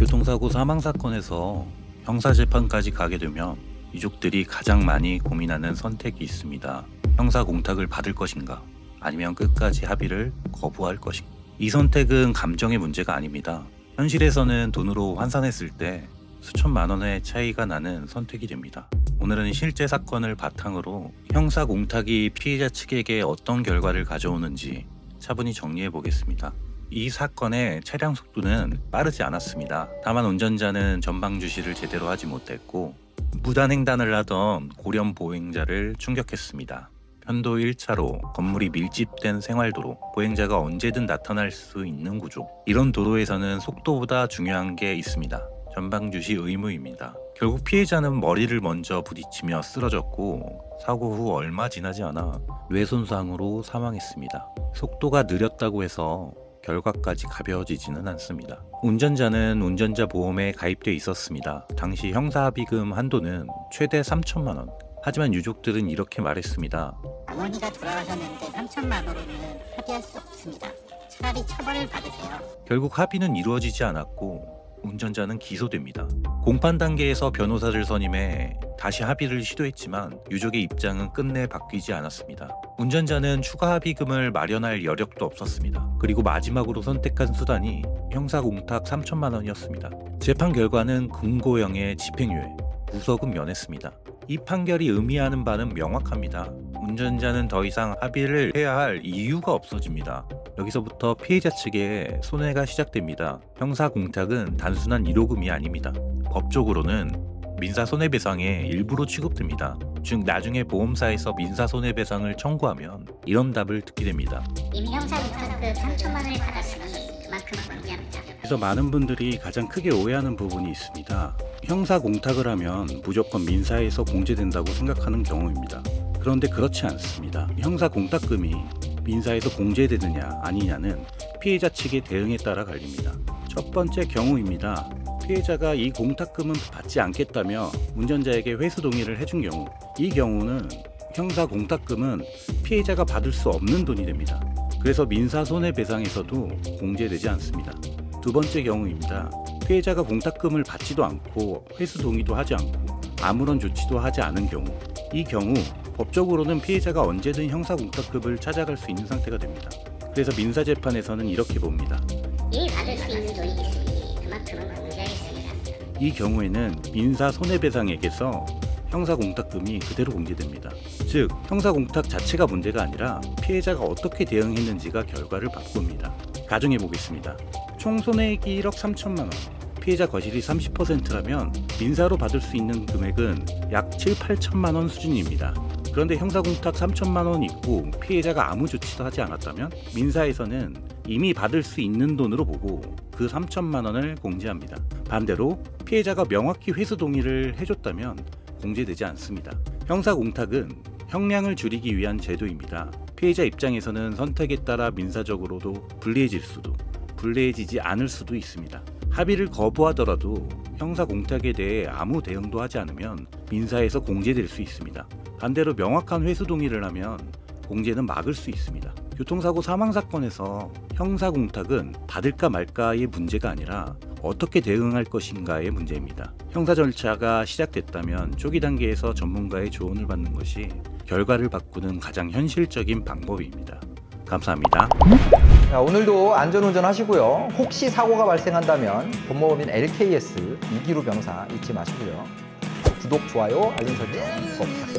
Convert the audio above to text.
교통사고 사망사건에서 형사재판까지 가게 되면 유족들이 가장 많이 고민하는 선택이 있습니다. 형사공탁을 받을 것인가 아니면 끝까지 합의를 거부할 것인가. 이 선택은 감정의 문제가 아닙니다. 현실에서는 돈으로 환산했을 때 수천만 원의 차이가 나는 선택이 됩니다. 오늘은 실제 사건을 바탕으로 형사공탁이 피해자 측에게 어떤 결과를 가져오는지 차분히 정리해 보겠습니다. 이 사건의 차량 속도는 빠르지 않았습니다. 다만 운전자는 전방 주시를 제대로 하지 못했고 무단횡단을 하던 고령 보행자를 충격했습니다. 편도 1차로, 건물이 밀집된 생활도로, 보행자가 언제든 나타날 수 있는 구조. 이런 도로에서는 속도보다 중요한 게 있습니다. 전방 주시 의무입니다. 결국 피해자는 머리를 먼저 부딪히며 쓰러졌고 사고 후 얼마 지나지 않아 뇌손상으로 사망했습니다. 속도가 느렸다고 해서 결과까지 가벼워지지는 않습니다. 운전자는 운전자 보험에 가입돼 있었습니다. 당시 형사합의금 한도는 최대 3천만 원. 하지만 유족들은 이렇게 말했습니다. 어머니가 돌아가셨는데 3천만 원으로는 합의할 수 없습니다. 차라리 처벌을 받으세요. 결국 합의는 이루어지지 않았고 운전자는 기소됩니다. 공판 단계에서 변호사를 선임해 다시 합의를 시도했지만 유족의 입장은 끝내 바뀌지 않았습니다. 운전자는 추가 합의금을 마련할 여력도 없었습니다. 그리고 마지막으로 선택한 수단이 형사공탁 3천만 원이었습니다. 재판 결과는 금고형의 집행유예, 구속은 면했습니다. 이 판결이 의미하는 바는 명확합니다. 운전자는 더 이상 합의를 해야 할 이유가 없어집니다. 여기서부터 피해자 측의 손해가 시작됩니다. 형사공탁은 단순한 위로금이 아닙니다. 법적으로는 민사손해배상의 일부로 취급됩니다. 즉 나중에 보험사에서 민사손해배상을 청구하면 이런 답을 듣게 됩니다. 이미 형사공탁금 3천만 원을 받았으니 그만큼 공개합니다. 그래서 많은 분들이 가장 크게 오해하는 부분이 있습니다. 형사공탁을 하면 무조건 민사에서 공제된다고 생각하는 경우입니다. 그런데 그렇지 않습니다. 형사공탁금이 민사에서 공제되느냐 아니냐는 피해자 측의 대응에 따라 갈립니다. 첫 번째 경우입니다. 피해자가 이 공탁금은 받지 않겠다며 운전자에게 회수 동의를 해준 경우, 이 경우는 형사공탁금은 피해자가 받을 수 없는 돈이 됩니다. 그래서 민사손해배상에서도 공제되지 않습니다. 두 번째 경우입니다. 피해자가 공탁금을 받지도 않고 회수 동의도 하지 않고 아무런 조치도 하지 않은 경우, 이 경우 법적으로는 피해자가 언제든 형사공탁금을 찾아갈 수 있는 상태가 됩니다. 그래서 민사재판에서는 이렇게 봅니다. 이미 받을 수 있는 돈이 있으니 그만큼은 공개하겠습니다. 이 경우에는 민사손해배상액에서 형사공탁금이 그대로 공제됩니다. 즉 형사공탁 자체가 문제가 아니라 피해자가 어떻게 대응했는지가 결과를 바꿉니다. 가정해 보겠습니다. 총 손해액이 1억 3천만 원, 피해자 거실이 30%라면 민사로 받을 수 있는 금액은 약 7, 8천만 원 수준입니다. 그런데 형사공탁 3천만 원 있고 피해자가 아무 조치도 하지 않았다면 민사에서는 이미 받을 수 있는 돈으로 보고 그 3천만 원을 공제합니다. 반대로 피해자가 명확히 회수 동의를 해줬다면 공제되지 않습니다. 형사공탁은 형량을 줄이기 위한 제도입니다. 피해자 입장에서는 선택에 따라 민사적으로도 불리해질 수도, 불리해지지 않을 수도 있습니다. 합의를 거부하더라도 형사공탁에 대해 아무 대응도 하지 않으면 민사에서 공제될 수 있습니다. 반대로 명확한 회수 동의를 하면 공제는 막을 수 있습니다. 교통사고 사망사건에서 형사공탁은 받을까 말까의 문제가 아니라 어떻게 대응할 것인가의 문제입니다. 형사 절차가 시작됐다면 초기 단계에서 전문가의 조언을 받는 것이 결과를 바꾸는 가장 현실적인 방법입니다. 감사합니다. 자, 오늘도 안전운전 하시고요. 혹시 사고가 발생한다면 법무법인 LKS 이기루 변호사 잊지 마시고요. 구독, 좋아요, 알림 설정 꼭 부탁드립니다.